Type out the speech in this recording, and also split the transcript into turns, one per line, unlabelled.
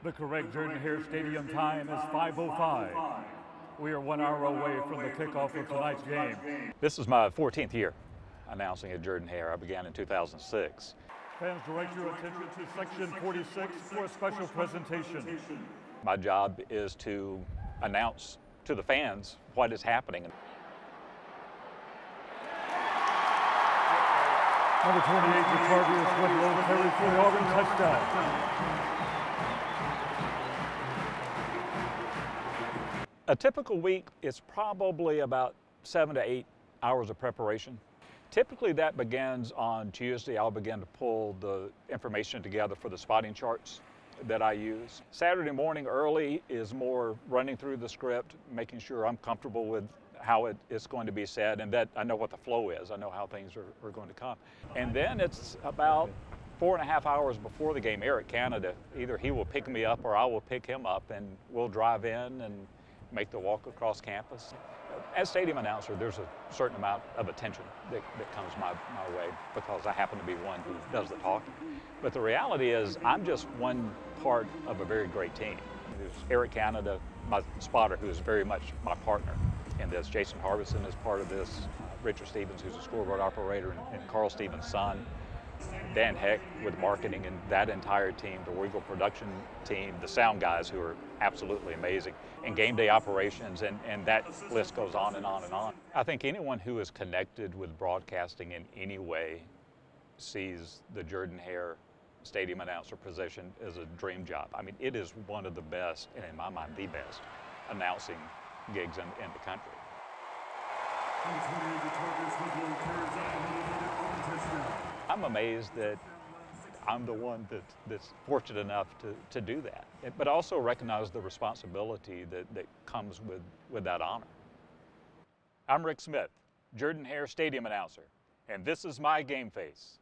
The correct Jordan-Hare Stadium time is 5:05. We are 1 hour away from the kickoff of tonight's game.
This is my 14th year announcing at Jordan-Hare. I began in 2006.
Fans, direct your attention to section 46 for a special presentation.
My job is to announce to the fans what is happening.
Number 28, Jacarvius Whitlow carried for the Auburn touchdown.
A typical week is probably about 7 to 8 hours of preparation. Typically that begins on Tuesday. I'll begin to pull the information together for the spotting charts that I use. Saturday morning early is more running through the script, making sure I'm comfortable with how it's going to be said and that I know what the flow is. I know how things are going to come. And then it's about 4.5 hours before the game, Eric Canada, either he will pick me up or I will pick him up and we'll drive in and make the walk across campus. As stadium announcer, there's a certain amount of attention that comes my way because I happen to be one who does the talking. But the reality is I'm just one part of a very great team. There's Eric Canada, my spotter, who is very much my partner in this. Jason Harbison is part of this. Richard Stevens, who's a scoreboard operator, and Carl Stevens' son. Dan Heck with marketing and that entire team, the Regal production team, the sound guys who are absolutely amazing, and game day operations, and that list goes on and on and on. I think anyone who is connected with broadcasting in any way sees the Jordan-Hare stadium announcer position as a dream job. I mean, it is one of the best, and in my mind, the best announcing gigs in the country. I'm amazed that I'm the one that's fortunate enough to do that, but also recognize the responsibility that comes with that honor. I'm Rick Smith, Jordan-Hare Stadium announcer, and this is my Game Face.